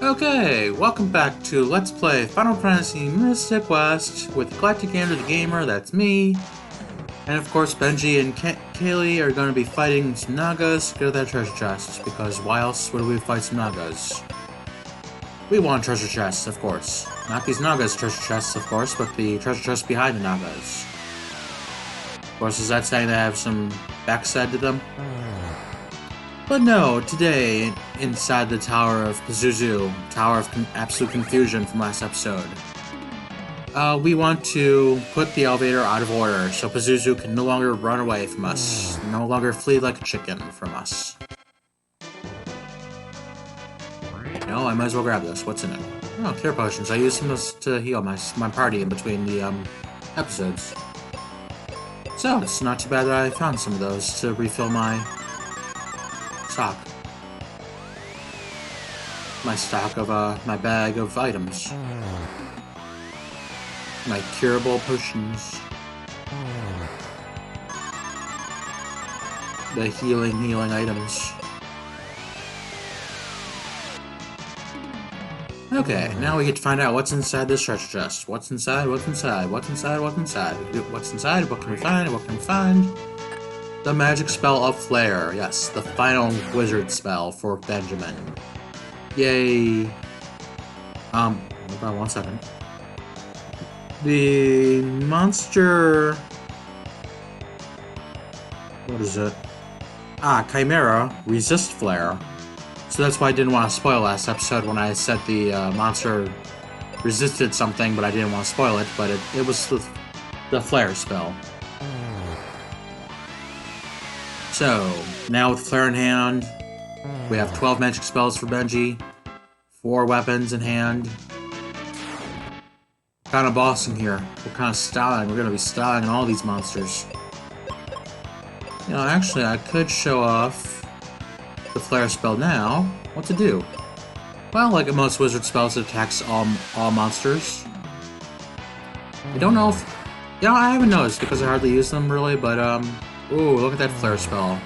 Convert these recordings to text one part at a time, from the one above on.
Okay, welcome back to Let's Play Final Fantasy Mystic West with EclecticAndrew the Gamer, that's me. And of course, Benji and Kaylee are going to be fighting some Nagas to get that treasure chest, because why else would we fight some Nagas? We want treasure chests, of course. Not these Nagas treasure chests, of course, but the treasure chests behind the Nagas. Of course, is that saying they have some backside to them? But no, today, inside the Tower of Pazuzu, Tower of Absolute Confusion from last episode, we want to put the elevator out of order so Pazuzu can no longer run away from us, no longer flee like a chicken from us. No, I might as well grab this. What's in it? Oh, cure potions. I use them to heal my party in between the episodes. So, it's not too bad that I found some of those to refill my stock. My stock of, my bag of items. My curable potions. The healing items. Okay, now we get to find out what's inside this treasure chest. What's inside, what's inside, what's inside, what's inside. What's inside, what can we find, what can we find? The magic spell of Flare. Yes, the final wizard spell for Benjamin. Yay. Hold on 1 second. The monster... What is it? Chimera resist Flare. So that's why I didn't want to spoil last episode when I said the monster resisted something, but I didn't want to spoil it, but it was the Flare spell. So, now with Flare in hand, we have 12 magic spells for Benji, 4 weapons in hand. What kind of boss in here? What kind of styling? We're going to be styling all these monsters. You know, actually, I could show off the Flare spell now. What to do? Well, like most wizard spells, it attacks all monsters. I don't know if... You know, I haven't noticed because I hardly use them, really, but, ooh, look at that Flare spell.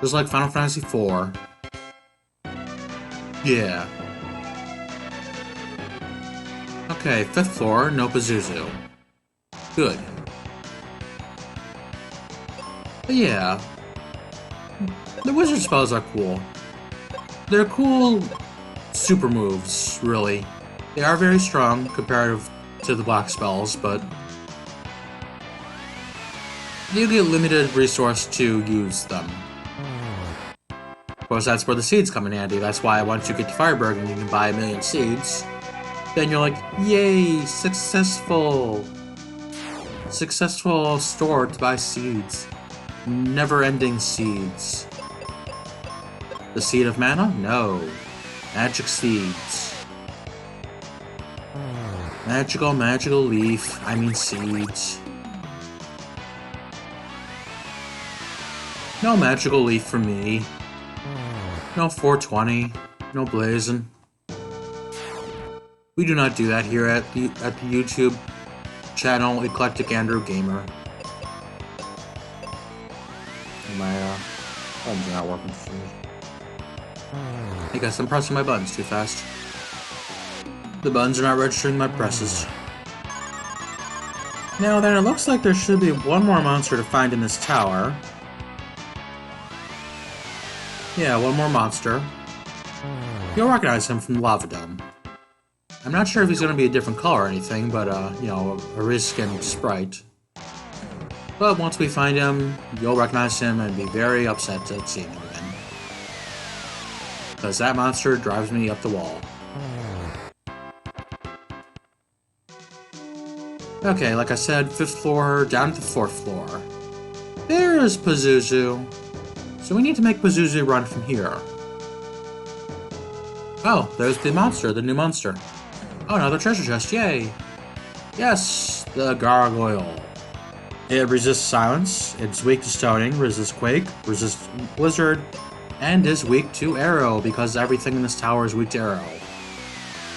Just like Final Fantasy IV. Yeah. Okay, 5th floor, no Pazuzu. Good. But yeah. The wizard spells are cool. They're cool super moves, really. They are very strong comparative to the black spells, but you get limited resource to use them. Of course, that's where the seeds come in handy. That's why once you get to Fireburg and you can buy 1,000,000 seeds, then you're like, yay, successful! Successful store to buy seeds. Never-ending seeds. The seed of mana? No. Magic seeds. Magical leaf. I mean seeds. No magical leaf for me. No 420. No blazing. We do not do that here at the YouTube channel EclecticAndrew Gamer. My buttons are not working for me. I guess I'm pressing my buttons too fast. The buttons are not registering my presses. Now then, it looks like there should be one more monster to find in this tower. Yeah, one more monster. You'll recognize him from the Lava Dome. I'm not sure if he's going to be a different color or anything, but, you know, a reskinned sprite. But once we find him, you'll recognize him and be very upset at seeing him again. Because that monster drives me up the wall. Okay, like I said, 5th floor down to the 4th floor. There's Pazuzu. So we need to make Pazuzu run from here. Oh, there's the monster, the new monster. Oh, another treasure chest, yay! Yes, the gargoyle. It resists silence, it's weak to stoning, resists quake, resists blizzard, and is weak to arrow, because everything in this tower is weak to arrow.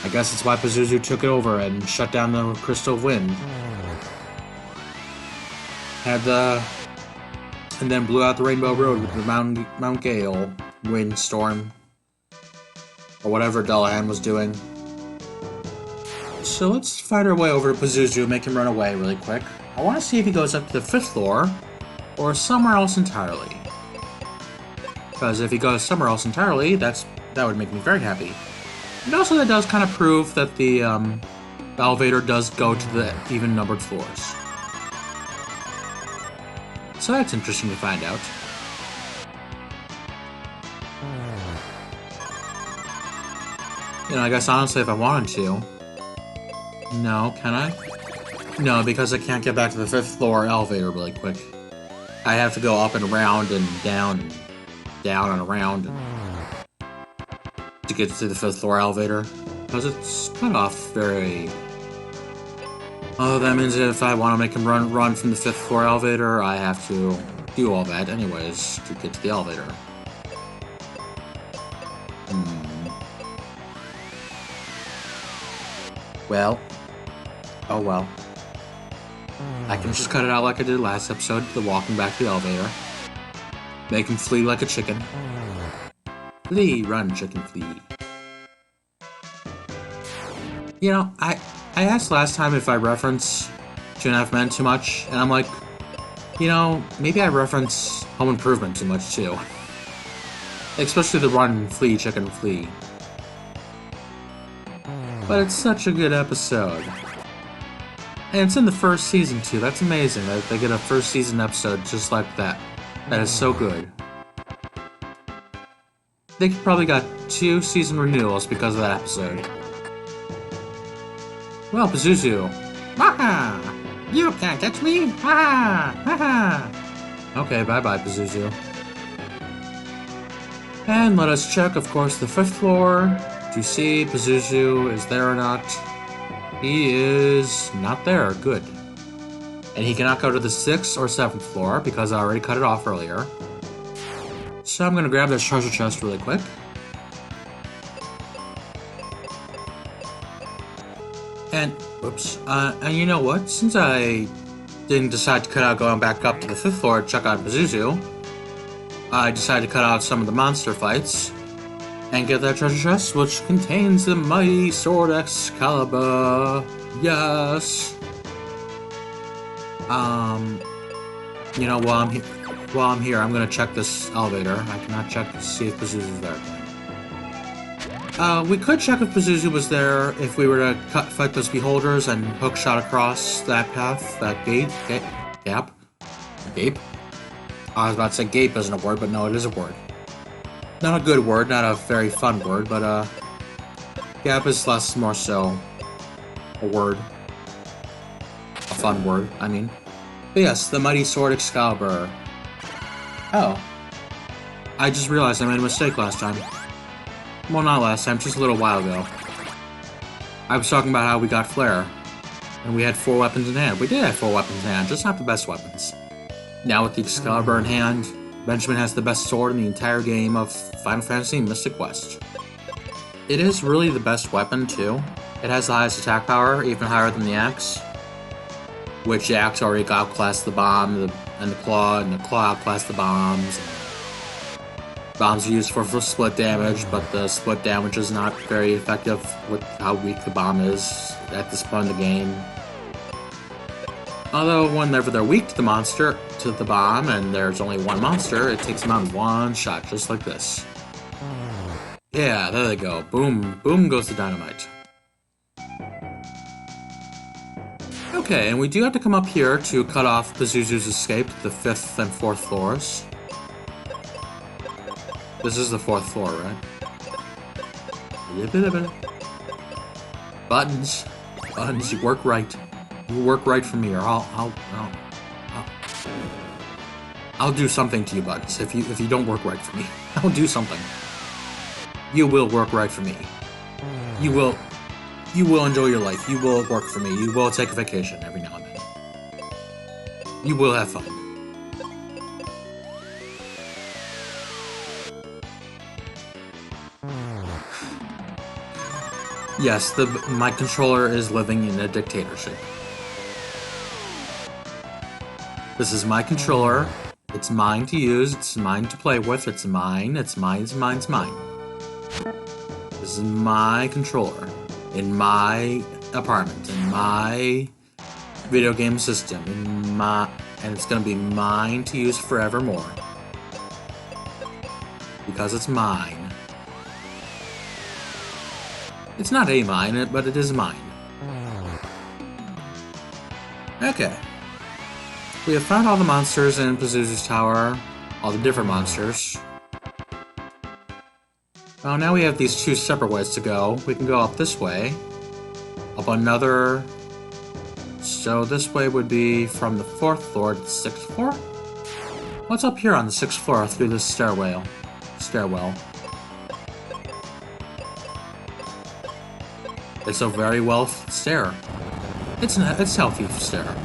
I guess it's why Pazuzu took it over and shut down the Crystal of Wind. And then blew out the Rainbow Road with the Mount Gale windstorm. or whatever Dullahan was doing. So let's find our way over to Pazuzu, make him run away really quick. I want to see if he goes up to the 5th floor, or somewhere else entirely. Because if he goes somewhere else entirely, that would make me very happy. And also that does kind of prove that the elevator does go to the even-numbered floors. So that's interesting to find out. You know, I guess honestly if I wanted to. No, can I? No, because I can't get back to the 5th floor elevator really quick. I have to go up and around and down and around to get to the 5th floor elevator. Because it's cut off very... Oh, that means if I want to make him run from the 5th floor elevator, I have to do all that anyways to get to the elevator. Well. Oh well. I can just cut it out like I did last episode, the walking back to the elevator. Make him flee like a chicken. Flee, run, chicken, flee. You know, I asked last time if I reference 2.5 Men too much, and I'm like, you know, maybe I reference Home Improvement too much too. Especially the run, flee, chicken, flee. But it's such a good episode. And it's in the first season too, that's amazing that they get a first season episode just like that. That is so good. They probably got 2 season renewals because of that episode. Well, Pazuzu. Haha! You can't catch me! Haha! Haha! Okay, bye-bye, Pazuzu. And let us check, of course, the 5th floor to see Pazuzu is there or not. He is not there. Good. And he cannot go to the 6th or 7th floor because I already cut it off earlier. So I'm gonna grab this treasure chest really quick. And, whoops, and you know what? Since I didn't decide to cut out going back up to the 5th floor to check out Pazuzu, I decided to cut out some of the monster fights and get that treasure chest, which contains the mighty sword Excalibur. Yes. You know, while I'm here, I'm gonna check this elevator. I cannot check to see if Pazuzu's there. We could check if Pazuzu was there if we were to fight those beholders and hook shot across that path, that gap. Gape? I was about to say gape isn't a word, but no, it is a word. Not a good word, not a very fun word, but gap is more so a word. A fun word, I mean. But yes, the mighty sword Excalibur. Oh. I just realized I made a mistake last time. Well, not last time, just a little while ago. I was talking about how we got Flare, and we had 4 weapons in hand. We did have 4 weapons in hand, just not the best weapons. Now with the Excalibur in hand, Benjamin has the best sword in the entire game of Final Fantasy Mystic Quest. It is really the best weapon, too. It has the highest attack power, even higher than the axe. Which the axe already outclassed the bomb, and the claw outclassed the bombs. Bombs are used for split damage, but the split damage is not very effective with how weak the bomb is at this point in the game. Although, whenever they're weak to the bomb, and there's only one monster, it takes them out in one shot, just like this. Yeah, there they go. Boom, boom goes the dynamite. Okay, and we do have to come up here to cut off Pazuzu's escape to the 5th and 4th floors. This is the 4th floor, right? Buttons. Buttons, you work right. You work right for me, or I'll do something to you, Buttons. If you don't work right for me, I'll do something. You will work right for me. You will enjoy your life. You will work for me. You will take a vacation every now and then. You will have fun. Yes, my controller is living in a dictatorship. This is my controller. It's mine to use. It's mine to play with. It's mine. It's mine. It's mine. It's mine. This is my controller. In my apartment. In my video game system. And it's gonna be mine to use forevermore. Because it's mine. It's not a mine, but it is mine. Okay. We have found all the monsters in Pazuzu's tower. All the different monsters. Oh, now we have these two separate ways to go. We can go up this way. Up another... So this way would be from the 4th floor to the 6th floor? What's up here on the 6th floor through this stairwell? It's a very well stair. It's healthy stair.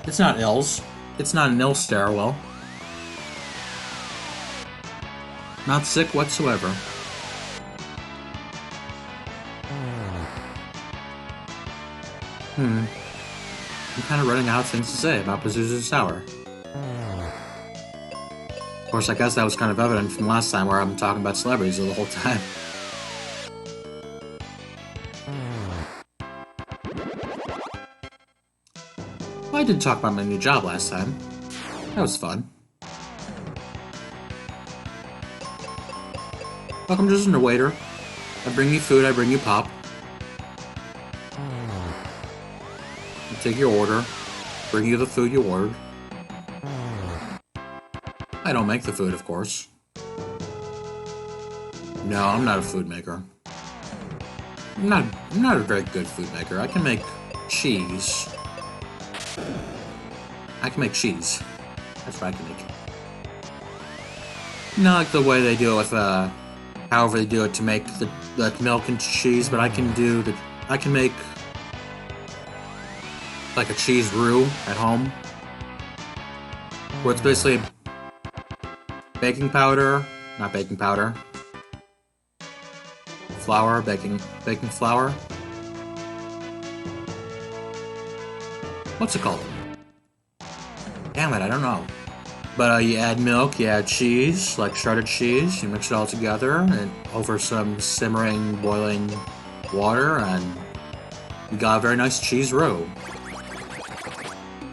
It's not ills. It's not an ill stairwell. Not sick whatsoever. I'm kind of running out of things to say about Pazuzu's tower. Of course, I guess that was kind of evident from last time where I'm talking about celebrities the whole time. Well, I did talk about my new job last time. That was fun. Welcome, just a waiter. I bring you food, I bring you pop. I take your order, bring you the food you ordered. I don't make the food, of course. No, I'm not a food maker. I'm not a very good food maker. I can make cheese. I can make cheese. That's what I can make. Not like the way they do it with, however they do it to make the milk into cheese, but I can make like a cheese roux at home. Where it's basically baking powder, not baking powder. Flour, baking flour. What's it called? Damn it, I don't know. But you add milk, you add cheese, like shredded cheese, you mix it all together and over some simmering, boiling water, and you got a very nice cheese roux.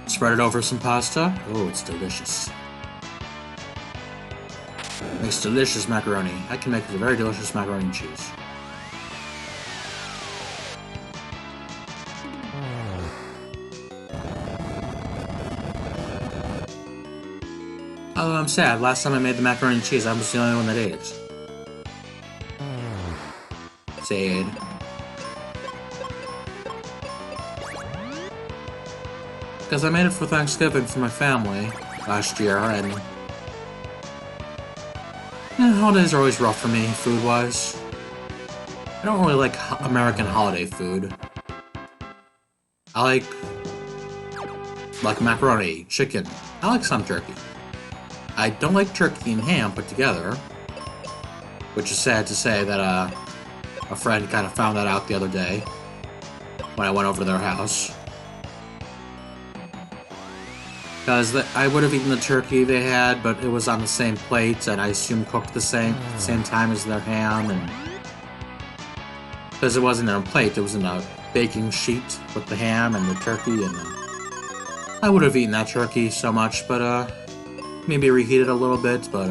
Spread it over some pasta. Oh, it's delicious. Makes delicious macaroni. I can make a very delicious macaroni and cheese. Although I'm sad, last time I made the macaroni and cheese, I was the only one that ate it. Sad. Because I made it for Thanksgiving for my family last year, and holidays are always rough for me, food-wise. I don't really like American holiday food. I like macaroni, chicken. I like some turkey. I don't like turkey and ham put together, which is sad to say that a friend kind of found that out the other day when I went over to their house. Because I would have eaten the turkey they had, but it was on the same plate, and I assume cooked the same time as their ham, and because it wasn't in a plate, it was in a baking sheet with the ham and the turkey, and I would have eaten that turkey so much, but maybe reheat it a little bit, but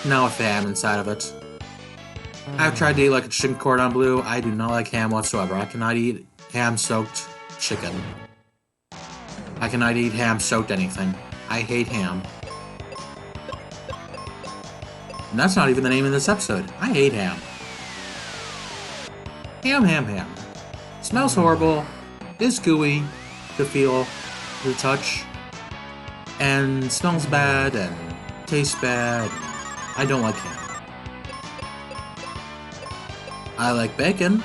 not with the ham inside of it. I've tried to eat like a chicken cordon bleu. I do not like ham whatsoever. I cannot eat ham-soaked chicken. I cannot eat ham-soaked anything. I hate ham. And that's not even the name of this episode. I hate ham. Ham. Smells horrible, is gooey to feel, to touch, and smells bad, and tastes bad. I don't like ham. I like bacon,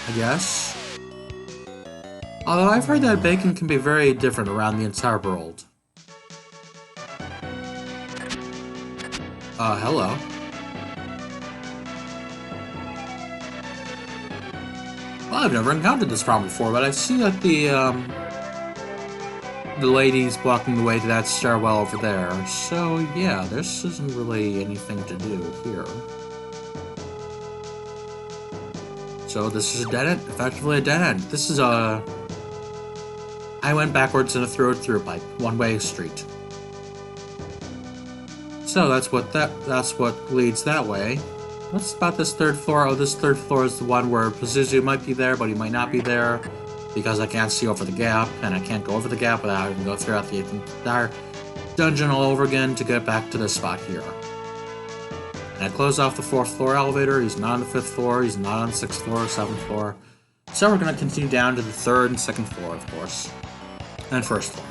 I guess. Although I've heard that bacon can be very different around the entire world. Hello. Well, I've never encountered this problem before, but I see that the lady's blocking the way to that stairwell over there. So, yeah, this isn't really anything to do here. So this is a dead end, effectively a dead end. This is a... I went backwards in a through pipe, one-way street. So that's what leads that way. What's about this third floor? Oh, this third floor is the one where Pazuzu might be there, but he might not be there because I can't see over the gap, and I can't go over the gap without having to go throughout the entire dungeon all over again to get back to this spot here. And I close off the 4th floor elevator. He's not on the 5th floor. He's not on the 6th floor or 7th floor. So we're going to continue down to the 3rd and 2nd floor, of course. And 1st floor.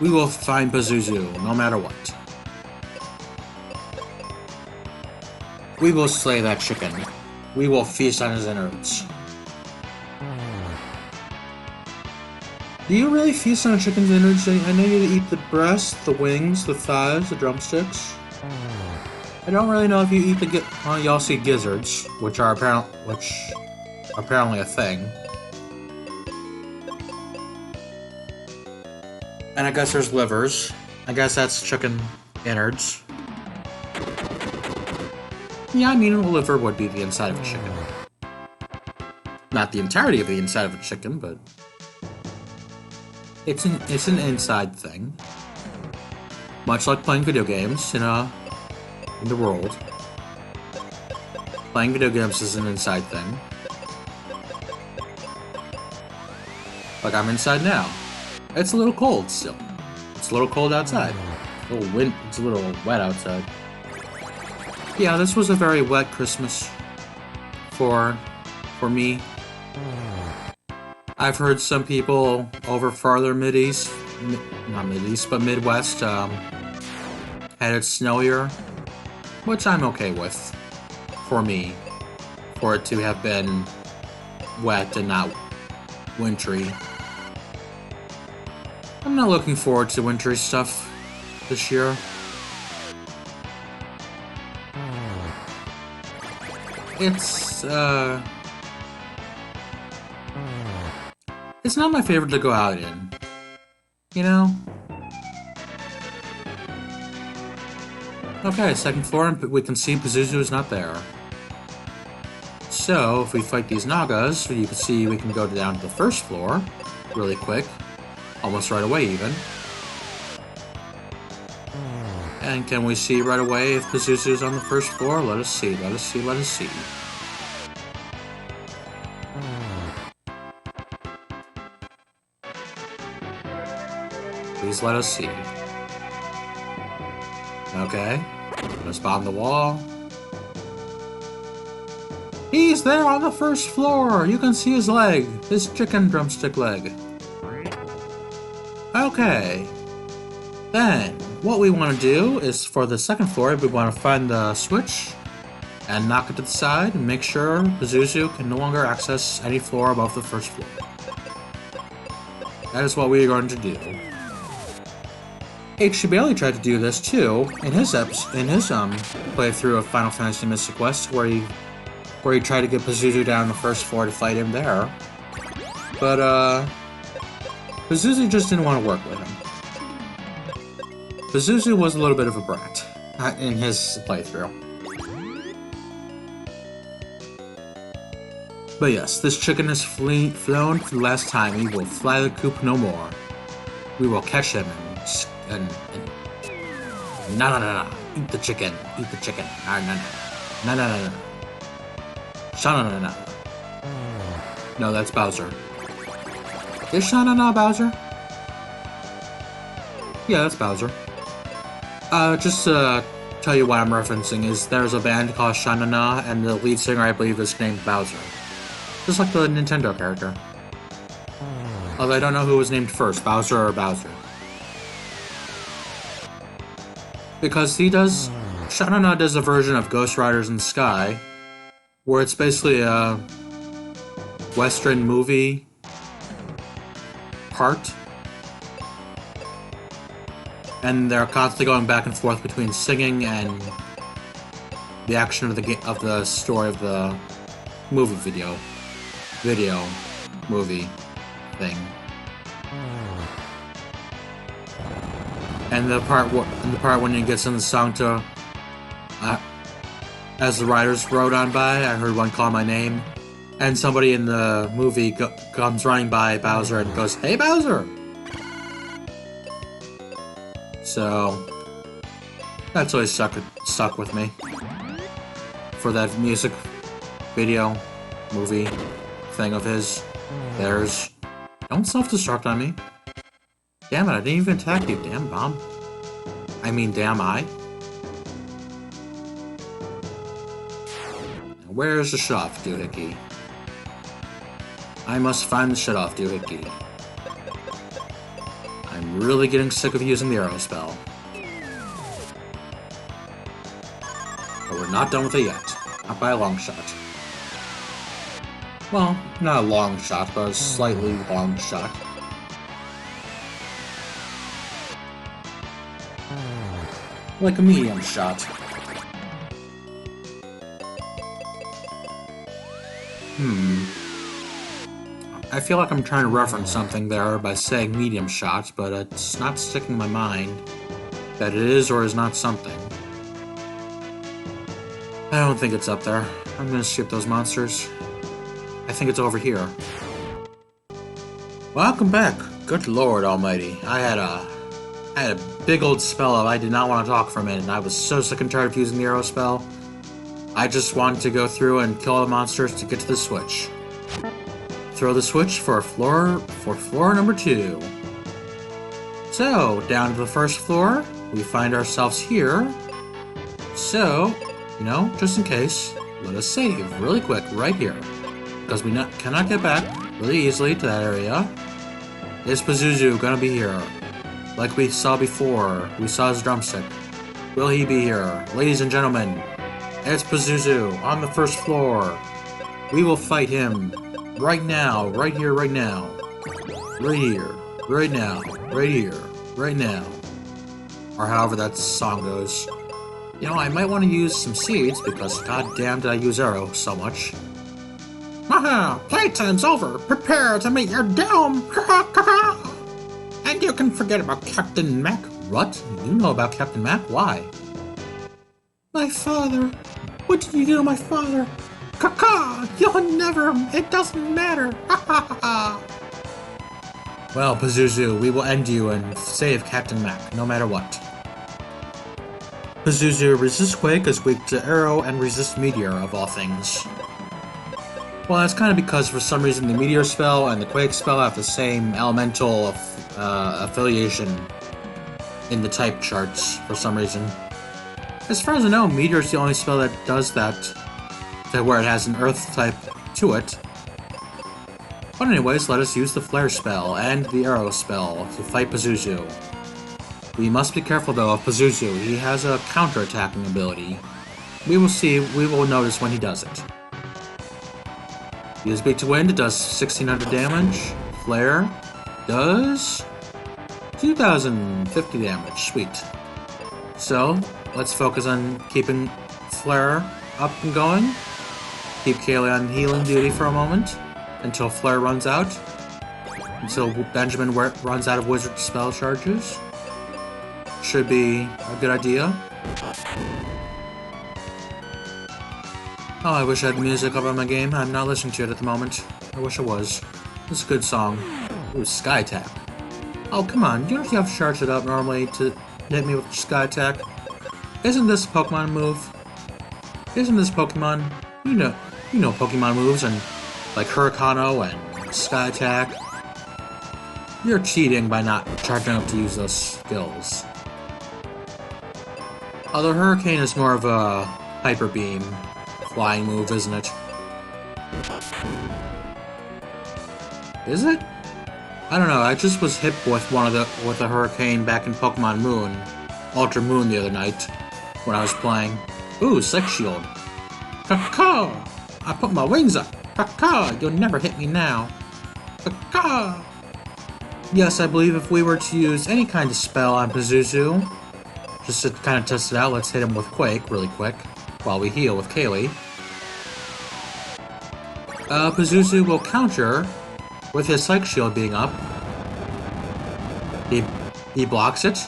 We will find Pazuzu, no matter what. We will slay that chicken. We will feast on his innards. Do you really feast on a chicken's innards? I know you eat the breast, the wings, the thighs, the drumsticks. I don't really know if you eat the well, you also eat gizzards, which are apparently a thing. And I guess there's livers. I guess that's chicken innards. Yeah, I mean, a liver would be the inside of a chicken. Not the entirety of the inside of a chicken, but it's an inside thing. Much like playing video games in the world. Playing video games is an inside thing. Like I'm inside now. It's a little cold still. It's a little cold outside. It's a little wet outside. Yeah, this was a very wet Christmas for me. I've heard some people over farther Mid-East, not Mid-East, but Midwest, had it snowier, which I'm okay with, for me, for it to have been wet and not wintry. I'm not looking forward to wintry stuff this year. It's not my favorite to go out in, you know? Okay, 2nd floor, and we can see Pazuzu is not there. So, if we fight these Nagas, you can see we can go down to the 1st floor really quick, almost right away even. And can we see right away if Pazuzu is on the 1st floor? Let us see, let us see, let us see. Please let us see. Okay. Gonna spot on the wall. He's there on the 1st floor! You can see his leg. His chicken drumstick leg. Okay. Then, what we want to do is, for the 2nd floor, we want to find the switch and knock it to the side and make sure Pazuzu can no longer access any floor above the 1st floor. That is what we are going to do. H. Bailey tried to do this too in his playthrough of Final Fantasy Mystic West, where he tried to get Pazuzu down the 1st floor to fight him there. But Pazuzu just didn't want to work with him. Pazuzu was a little bit of a brat in his playthrough. But yes, this chicken has flown for the last time. He will fly the coop no more. We will catch him and no, eat the chicken, no. Sha-na-na-na. No, that's Bowser. Is Sha-na-na Bowser? Yeah, that's Bowser. Just to tell you what I'm referencing is there's a band called Sha-na-na, and the lead singer, I believe, is named Bowser. Just like the Nintendo character. Although I don't know who was named first, Bowser or Bowser. Because Sha-na-na does a version of Ghost Riders in the Sky, where it's basically a Western movie part. And they're constantly going back and forth between singing and the action of the story of the movie movie thing. And the part when he gets in the song as the riders rode on by, I heard one call my name. And somebody in the movie comes running by Bowser and goes, "Hey, Bowser!" So that's always stuck with me. For that music video, movie thing of his, theirs. Don't self-destruct on me. Damn it, I didn't even attack you, damn bomb. I mean, damn I. Now, where's the shut-off doohickey? I must find the shut-off doohickey. I'm really getting sick of using the arrow spell. But we're not done with it yet. Not by a long shot. Well, not a long shot, but a slightly long shot. Like a medium shot. I feel like I'm trying to reference something there by saying medium shot, but it's not sticking in my mind that it is or is not something. I don't think it's up there. I'm gonna skip those monsters. I think it's over here. Welcome back. Good Lord Almighty. I had a big old spell of I did not want to talk for a minute, and I was so sick and tired of using the arrow spell. I just wanted to go through and kill all the monsters to get to the switch. Throw the switch for floor number 2. So, down to the first floor, we find ourselves here. So, just in case, let us save really quick right here. Because we cannot get back really easily to that area. Is Pazuzu gonna be here? Like we saw before, we saw his drumstick. Will he be here? Ladies and gentlemen, it's Pazuzu on the first floor. We will fight him right now, right here, right now. Right here, right now, right here, right now. Or however that song goes. I might want to use some seeds because goddamn did I use arrow so much. Haha! Playtime's over! Prepare to meet your doom! And you can forget about Captain Mac. What? You know about Captain Mac? Why? My father! What did you do to my father? Caca! You'll never... It doesn't matter! Ha ha ha! Well, Pazuzu, we will end you and save Captain Mac, no matter what. Pazuzu resists Quake, is weak to Arrow, and resists Meteor, of all things. Well, that's kind of because for some reason the Meteor spell and the Quake spell have the same elemental affiliation in the type charts for some reason. As far as I know, Meteor is the only spell that does that, where it has an Earth type to it. But anyways, let us use the Flare spell and the Arrow spell to fight Pazuzu. We must be careful though of Pazuzu. He has a counter-attacking ability. We will notice when he does it. He is weak to wind, it does 1600 damage. Flare does 2050 damage. Sweet. So, let's focus on keeping Flare up and going. Keep Kaylee on healing duty for a moment until Flare runs out. Until Benjamin runs out of wizard spell charges. Should be a good idea. Oh, I wish I had music up on my game. I'm not listening to it at the moment. I wish I was. It's a good song. Ooh, Sky Attack. Oh, come on. You don't have to charge it up normally to hit me with Sky Attack. Isn't this a Pokemon move? Isn't this Pokemon? You know Pokemon moves and like Hurricano and Sky Attack. You're cheating by not charging up to use those skills. Although Hurricane is more of a Hyper Beam flying move, isn't it? Is it? I don't know, I just was hit with with a Hurricane back in Pokemon Moon, Ultra Moon the other night, when I was playing. Ooh, Slick Shield. Caw! I put my wings up. Caw! You'll never hit me now. Caw! Yes, I believe if we were to use any kind of spell on Pazuzu, just to kind of test it out, let's hit him with Quake really quick, while we heal with Kaylee. Pazuzu will counter with his Psych Shield being up. He blocks it,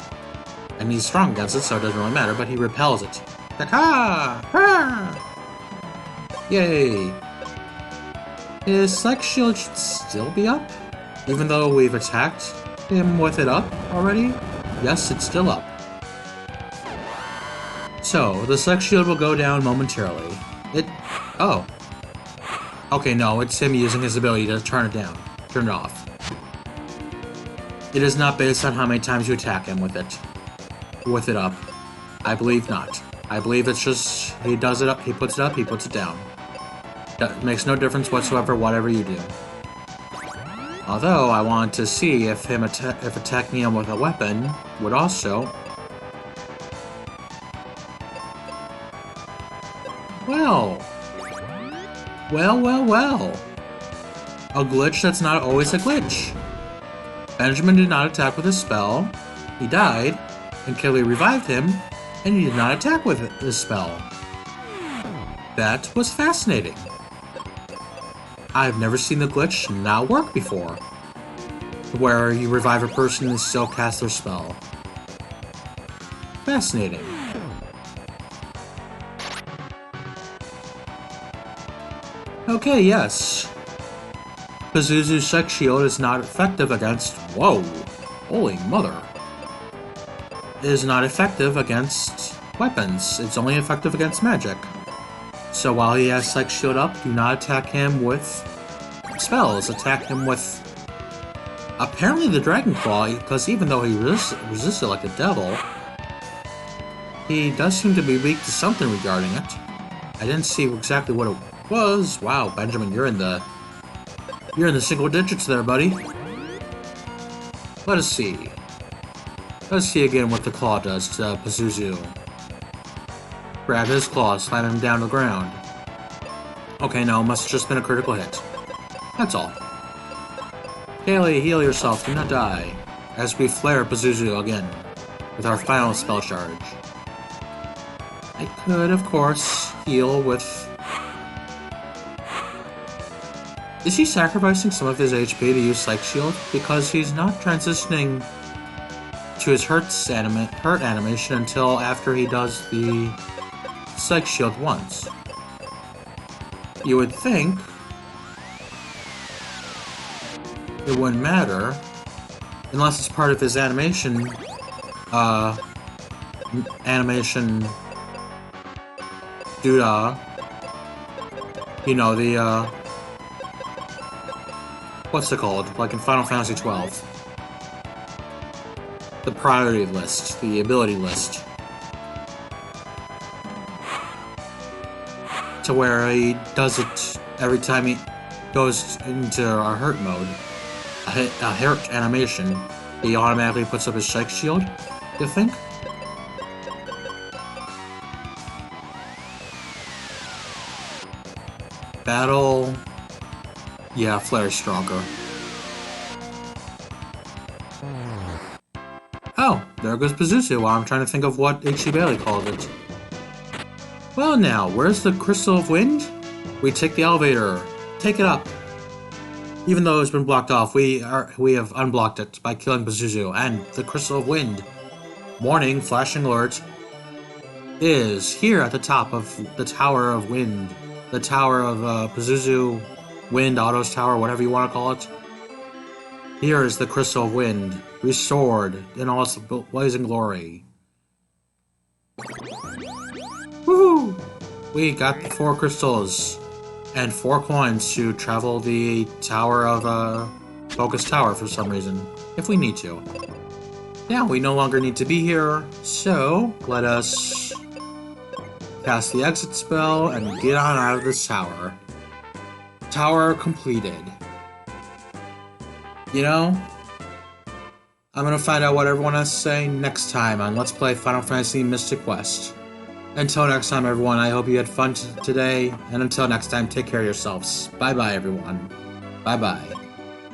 and he's strong against it, so it doesn't really matter, but he repels it. Ha! Yay! His Psych Shield should still be up, even though we've attacked him with it up already. Yes, it's still up. So, the Psych Shield will go down momentarily. Oh. Okay, no, it's him using his ability to turn it down. Turn it off. It is not based on how many times you attack him with it. With it up. I believe not. I believe it's just, he does it up, he puts it down. That makes no difference whatsoever, whatever you do. Although, I want to see if if attacking him with a weapon would also... Well. A glitch that's not always a glitch. Benjamin did not attack with his spell. He died, and Kelly revived him, and he did not attack with his spell. That was fascinating. I've never seen the glitch not work before, where you revive a person and still cast their spell. Fascinating. Okay, yes. Pazuzu's Psych Shield is not effective against... Whoa! Holy mother. It is not effective against weapons. It's only effective against magic. So while he has Psych Shield up, do not attack him with spells. Attack him with... Apparently the Dragon Claw, because even though he resisted like a devil, he does seem to be weak to something regarding it. I didn't see exactly what it was. Wow, Benjamin, you're in the single digits there, buddy. Let us see. Let's see again what the claw does to Pazuzu. Grab his claw, slam him down to the ground. Okay, no, must have just been a critical hit. That's all. Kaylee, heal yourself, do not die. As we flare Pazuzu again, with our final spell charge. I could, of course, heal with... Is he sacrificing some of his HP to use Psych Shield? Because he's not transitioning to his hurt animation until after he does the Psych Shield once. You would think it wouldn't matter unless it's part of his animation doodah. You know, the what's it called? Like in Final Fantasy XII. The priority list, the ability list. To where he does it every time he goes into a hurt mode. A hurt animation. He automatically puts up his Psych Shield, you think? Battle... Yeah, Flare's stronger. Oh, there goes Pazuzu while I'm trying to think of what H.C. Bailey called it. Well now, where's the Crystal of Wind? We take the elevator. Take it up. Even though it's been blocked off, we have unblocked it by killing Pazuzu and the Crystal of Wind. Warning, flashing alert, is here at the top of the Tower of Wind. The Tower of Pazuzu, Wind, Otto's Tower, whatever you want to call it. Here is the Crystal of Wind, restored in all its blazing glory. Woohoo! We got 4 crystals and 4 coins to travel the Tower of Focus Tower for some reason, if we need to. Now we no longer need to be here, so let us cast the exit spell and get on out of this tower. Tower completed. You know, I'm gonna find out what everyone has to say next time on Let's Play Final Fantasy Mystic Quest. Until next time, everyone, I hope you had fun today, and until next time, take care of yourselves. Bye-bye, everyone. Bye-bye.